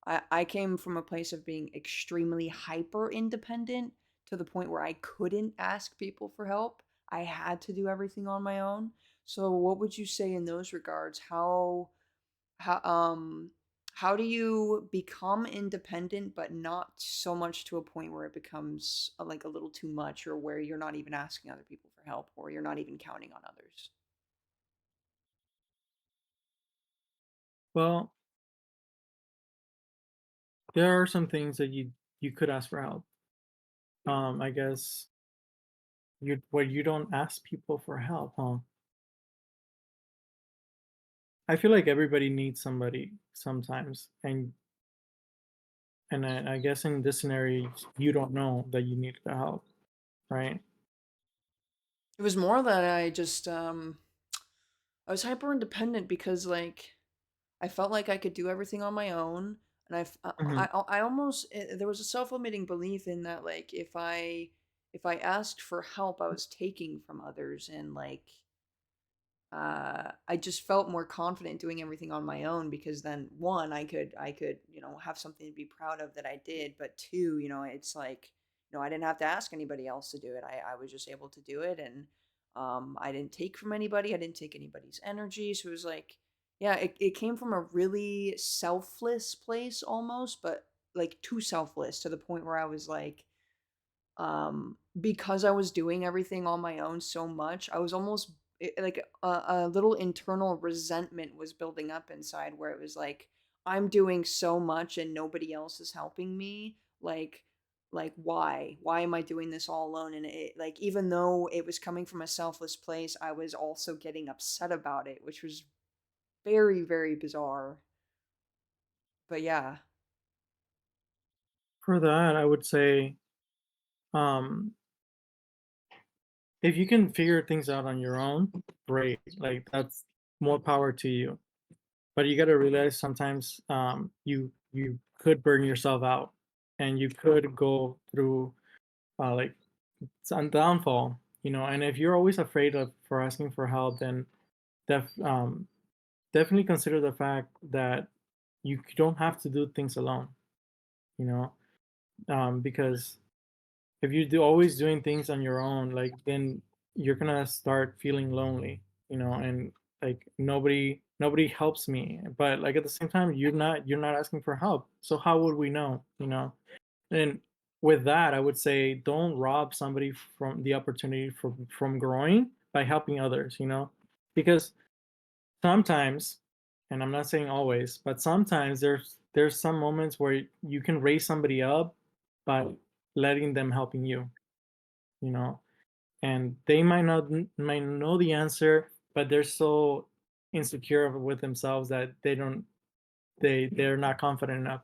I came from a place of being extremely hyper independent to the point where I couldn't ask people for help. I had to do everything on my own. So what would you say in those regards? How how do you become independent but not so much to a point where it becomes like a little too much, or where you're not even asking other people for help, or you're not even counting on others? well, there are some things that you could ask for help. I guess you don't ask people for help, huh? I feel like everybody needs somebody sometimes, and I guess in this scenario, you don't know that you need the help, right? It was more that I was hyper independent because like I felt like I could do everything on my own, and Hmm. I almost there was a self-limiting belief in that, like if I asked for help I was taking from others, and like I just felt more confident doing everything on my own, because then one, I could have something to be proud of that I did, but two, it's like I didn't have to ask anybody else to do it. I was just able to do it, and I didn't take from anybody. I didn't take anybody's energy, so it was like yeah, it came from a really selfless place almost, but like too selfless to the point where I was like because I was doing everything on my own so much, I was almost like a little internal resentment was building up inside, where it was like I'm doing so much and nobody else is helping me. Like why am I doing this all alone? And it, like, even though it was coming from a selfless place, I was also getting upset about it, which was very, very bizarre. But yeah. For that, I would say, um, if you can figure things out on your own, great. Like that's more power to you. but you got to realize sometimes you could burn yourself out, and you could go through like some downfall, and if you're always afraid of for asking for help, then def definitely consider the fact that you don't have to do things alone, you know, because if you do always doing things on your own, like then you're gonna start feeling lonely, and like nobody helps me. But like at the same time, you're not asking for help. So how would we know? And with that, I would say don't rob somebody from the opportunity from growing by helping others, because sometimes, and I'm not saying always, but sometimes there's some moments where you can raise somebody up by letting them helping you know, and they might know the answer, but they're so insecure with themselves that they're not confident enough.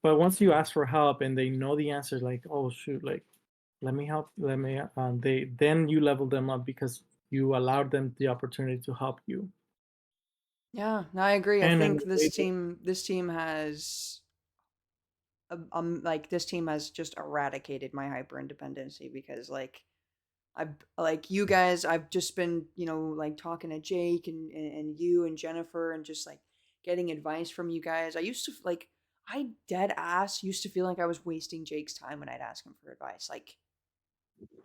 But once you ask for help and they know the answer, like, oh shoot, like let me help, let me they then you level them up because you allowed them the opportunity to help you. Yeah, no, I agree. I And in think a way that this team has just eradicated my hyper independency because I've like you guys, I've just been, like talking to Jake and you and Jennifer and just like getting advice from you guys. I used to like I dead ass used to feel like I was wasting Jake's time when I'd ask him for advice.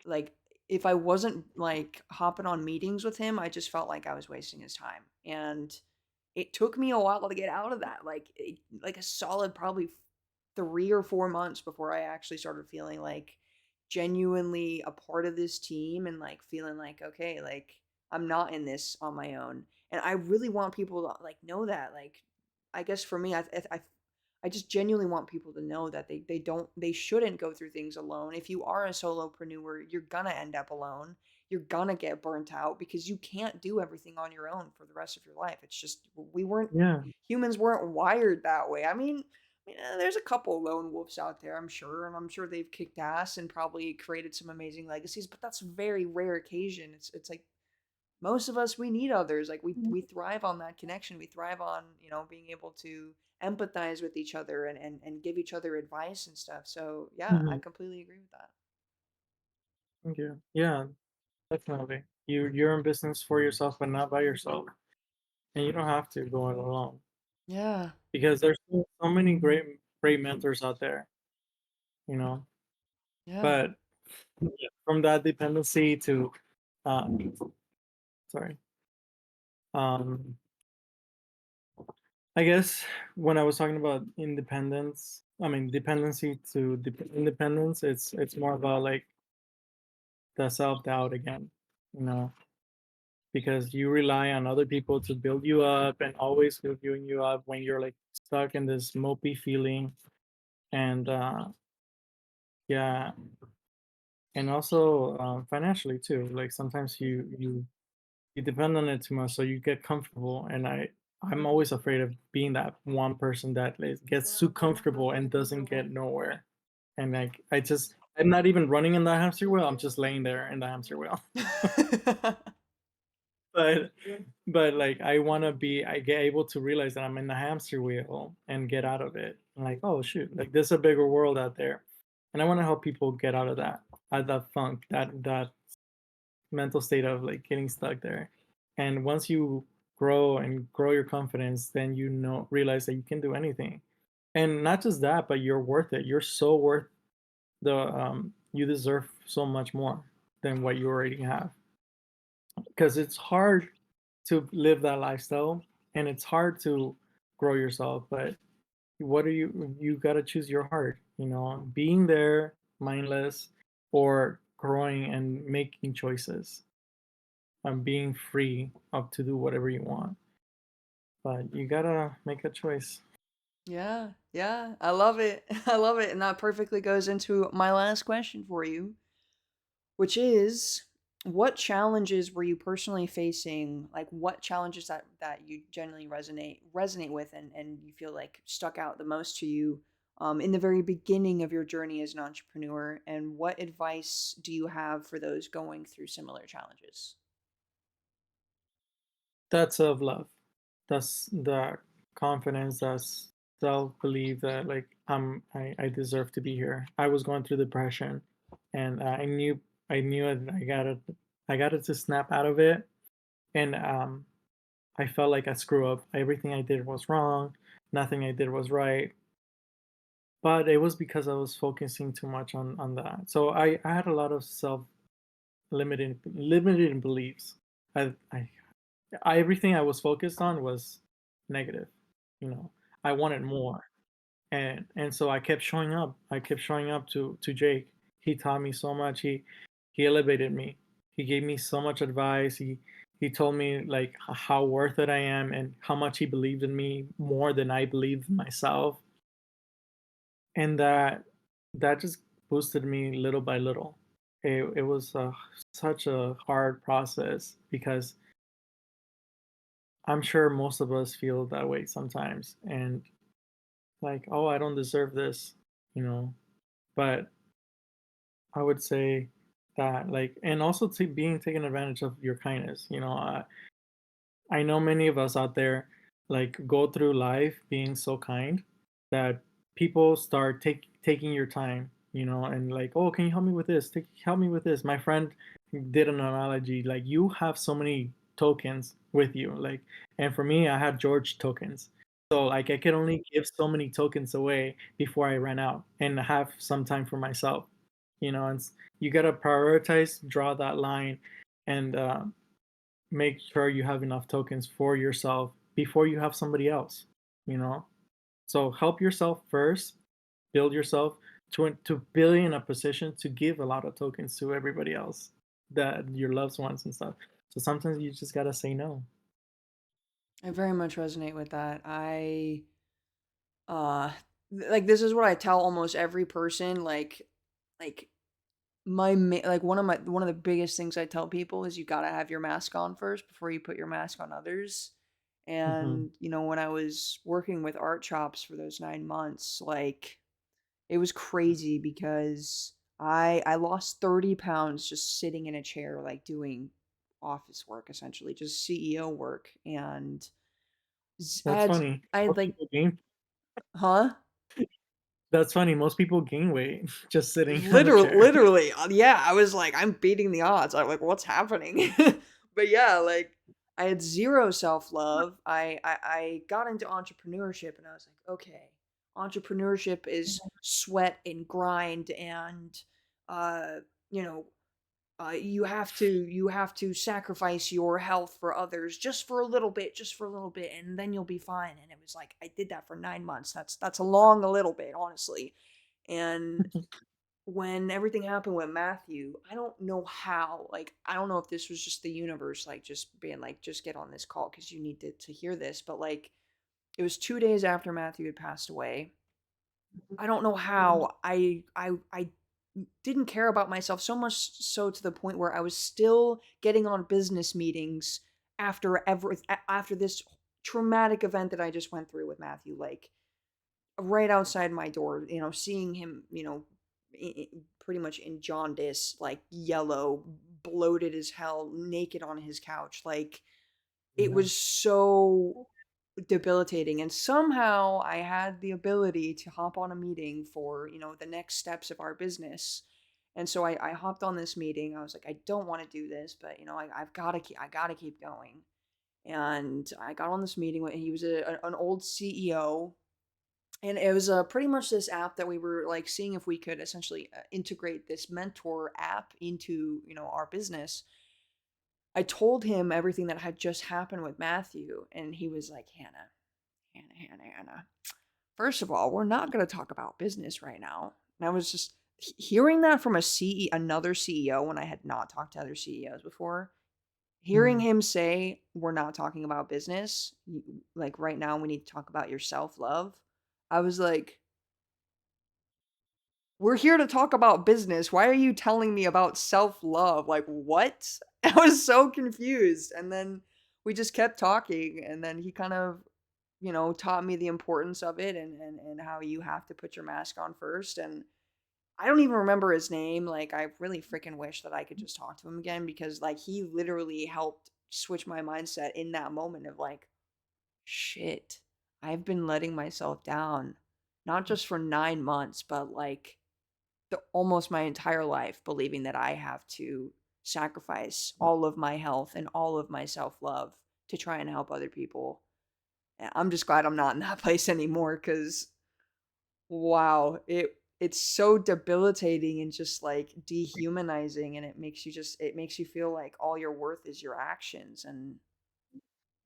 Like if I wasn't like hopping on meetings with him, I just felt like I was wasting his time. And it took me a while to get out of that. Like a solid probably 3 or 4 months before I actually started feeling like genuinely a part of this team and like feeling like okay, like I'm not in this on my own. And I really want people to like know that. Like I guess for me, I just genuinely want people to know that they shouldn't go through things alone. If you are a solopreneur, you're gonna end up alone. You're gonna get burnt out because you can't do everything on your own for the rest of your life. It's just we weren't yeah. humans weren't wired that way. There's a couple lone wolves out there, I'm sure, and I'm sure they've kicked ass and probably created some amazing legacies, but that's very rare occasion. It's like most of us we need others, like we thrive on that connection, we thrive on being able to empathize with each other and give each other advice and stuff. So yeah, I Mhm. completely agree with that. Thank you. Yeah, definitely. You're in business for yourself, but not by yourself, and you don't have to go it alone Yeah, because there's so many great mentors out there, you know. yeah. But yeah, from that dependency to, um, sorry, um, I guess when I was talking about independence, I mean dependency to independence, it's more about like the self doubt again, you know, because you rely on other people to build you up and always building you up when you're like stuck in this mopey feeling. And yeah, and also financially too, like sometimes you depend on it too much, so you get comfortable. And I'm always afraid of being that one person that gets too comfortable and doesn't get nowhere. And like I'm not even running in the hamster wheel, I'm just laying there in the hamster wheel. but but like I get able to realize that I'm in the hamster wheel and get out of it. I'm like, oh shoot, like there's a bigger world out there. And I want to help people get out of that, out of that funk, that mental state of like getting stuck there. And once you grow your confidence, then realize that you can do anything. And not just that, but you're worth it. You're so worth you deserve so much more than what you already have. Because it's hard to live that lifestyle and it's hard to grow yourself, but you got to choose your heart, being there mindless or growing and making choices and being free up to do whatever you want. But you got to make a choice. Yeah, yeah, I love it. I love it, and that perfectly goes into my last question for you, which is what challenges were you personally facing, like what challenges that you generally resonate with and you feel like stuck out the most to you in the very beginning of your journey as an entrepreneur, and what advice do you have for those going through similar challenges? That's of love. the confidence, that's self belief that like I deserve to be here. I was going through depression, and I knew it. I got it to snap out of it, and I felt like I screw up. Everything I did was wrong. Nothing I did was right. But it was because I was focusing too much on that. So I had a lot of self limited beliefs. I everything I was focused on was negative. You know, I wanted more, and so I kept showing up. I kept showing up to Jake. He taught me so much. He elevated me. He gave me so much advice. He told me like how worth it I am and how much he believed in me more than I believed in myself, and that just boosted me little by little. It was such a hard process because I'm sure most of us feel that way sometimes, and like, oh, I don't deserve this, you know. But I would say that, like, and also to being taken advantage of your kindness. I know many of us out there like go through life being so kind that people start taking your time, and like, oh, can you help me with this? Help me with this. My friend did an analogy like you have so many tokens with you, like, and for me, I had George tokens. So like I could only give so many tokens away before I ran out and have some time for myself, and you gotta prioritize, draw that line, and make sure you have enough tokens for yourself before you have somebody else, you know? So help yourself first, build yourself to be in a position to give a lot of tokens to everybody else, that your loved ones and stuff. So sometimes you just gotta say no. I very much resonate with that. Uh, like this is what I tell almost every person. Like like one of the biggest things I tell people is you gotta have your mask on first before you put your mask on others. Hmm. And when I was working with art chops for those 9 months, like it was crazy because I lost 30 pounds just sitting in a chair, like doing office work, essentially, just CEO work. And I That's had, funny. I had Most like, people gain. huh? That's funny. Most people gain weight just sitting on a Literally, chair. literally, yeah. I was like, I'm beating the odds. I'm like, what's happening? But yeah, like I had zero self love. I got into entrepreneurship, and I was like, okay, entrepreneurship is sweat and grind, and uh, you know, you have to sacrifice your health for others just for a little bit, just for a little bit, and then you'll be fine. And it was like I did that for 9 months. That's a little bit, honestly. And when everything happened with Matthew, I don't know how. Like, I don't know if this was just the universe, like, just being like, just get on this call because you need to hear this. But, like, it was 2 days after Matthew had passed away. I don't know how I didn't care about myself so much so to the point where I was still getting on business meetings after this traumatic event that I just went through with Matthew. Like, right outside my door, seeing him, pretty much in jaundice, like yellow, bloated as hell, naked on his couch. Like, it Yeah. was so debilitating. And somehow I had the ability to hop on a meeting for, the next steps of our business. And so I hopped on this meeting. I was like, I don't want to do this, but I gotta keep going. And I got on this meeting with he was an old CEO, and it was pretty much this app that we were like seeing if we could essentially integrate this mentor app into our business. I told him everything that had just happened with Matthew, and he was like, Hannah, first of all, we're not going to talk about business right now. And I was just hearing that from another CEO when I had not talked to other CEOs before. Hearing Mm. him say, we're not talking about business, like right now, we need to talk about your self love. I was like, we're here to talk about business. Why are you telling me about self love? Like, what? I was so confused. And then we just kept talking. And then he kind of, taught me the importance of it, and how you have to put your mask on first. And I don't even remember his name. Like, I really freaking wish that I could just talk to him again because, like, he literally helped switch my mindset in that moment of like, shit, I've been letting myself down, not just for 9 months, but like almost my entire life, believing that I have to sacrifice all of my health and all of my self love to try and help other people. And I'm just glad I'm not in that place anymore because wow, it's so debilitating and just like dehumanizing, and it makes you feel like all your worth is your actions, and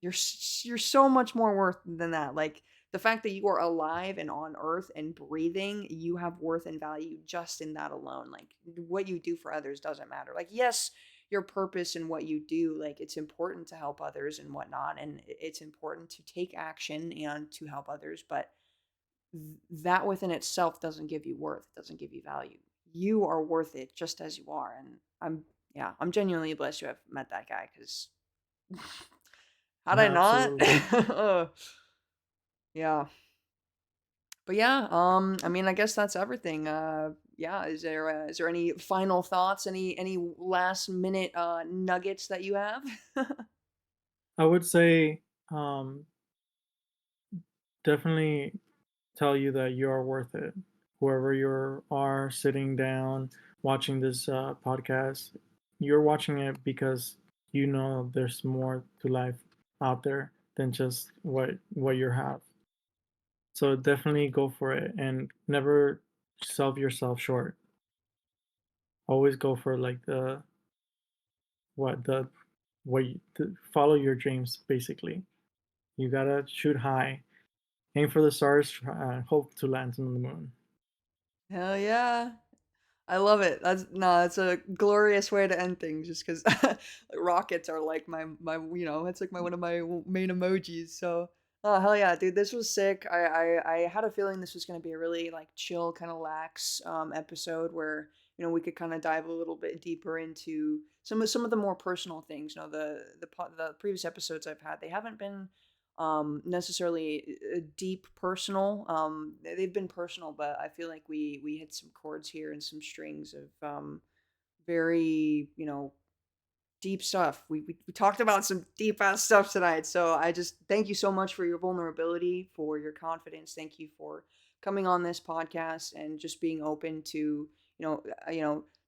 you're so much more worth than that. Like the fact that you are alive and on earth and breathing, you have worth and value just in that alone. Like what you do for others doesn't matter. Like yes, your purpose and what you do, like it's important to help others and whatnot, and it's important to take action and to help others, but that within itself doesn't give you worth. It doesn't give you value. You are worth it just as you are, and I'm genuinely blessed to have met that guy because had I not, Absolutely. yeah. But yeah, I mean, I guess that's everything. Yeah, is there any final thoughts? Any last minute nuggets that you have? I would say, um, definitely tell you that you are worth it. Whoever you are sitting down watching this podcast, you're watching it because you know there's more to life out there than just what you have. So definitely go for it and never sell yourself short. Always go for like the what you, to follow your dreams basically. You gotta shoot high, aim for the stars, hope to land on the moon. Hell yeah. I love it. That's no, it's a glorious way to end things. Just because rockets are like it's like my one of my main emojis. So, oh hell yeah, dude, this was sick. I had a feeling this was gonna be a really like chill, kind of lax episode where we could kind of dive a little bit deeper into some of the more personal things. The previous episodes I've had, they haven't been necessarily deep personal. They've been personal, but I feel like we hit some chords here and some strings of very deep stuff. We talked about some deep ass stuff tonight. So I just thank you so much for your vulnerability, for your confidence. Thank you for coming on this podcast and just being open to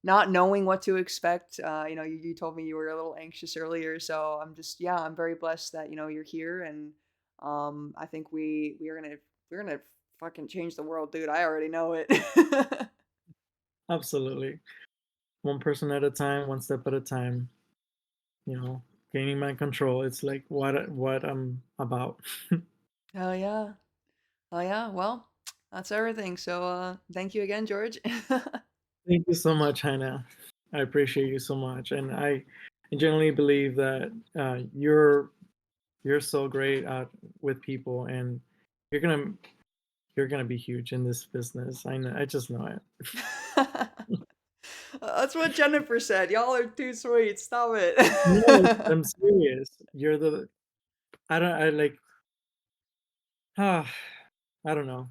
not knowing what to expect. You told me you were a little anxious earlier, so I'm very blessed that you're here, and I think we're gonna fucking change the world, dude. I already know it. Absolutely. One person at a time, one step at a time, you know, gaining my control. It's like what I'm about. Hell yeah. Oh yeah, well, that's everything. So thank you again, George. Thank you so much, Hannah. I appreciate you so much, and I genuinely believe that you're so great with people, and you're gonna you're gonna be huge in this business. I know. I just know it. That's what Jennifer said. Y'all are too sweet. Stop No, it. I'm serious. You're the I don't I like I don't know,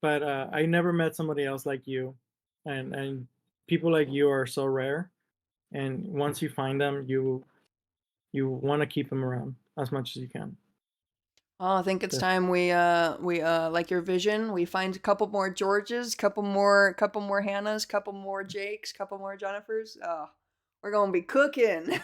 but I never met somebody else like you, and people like you are so rare. And once you find them, you want to keep them around as much as you can. Oh, I think it's Def- time we like your vision. We find a couple more Georges, couple more Hannahs, couple more Jakes, couple more Jennifers. Oh, we're gonna be cooking.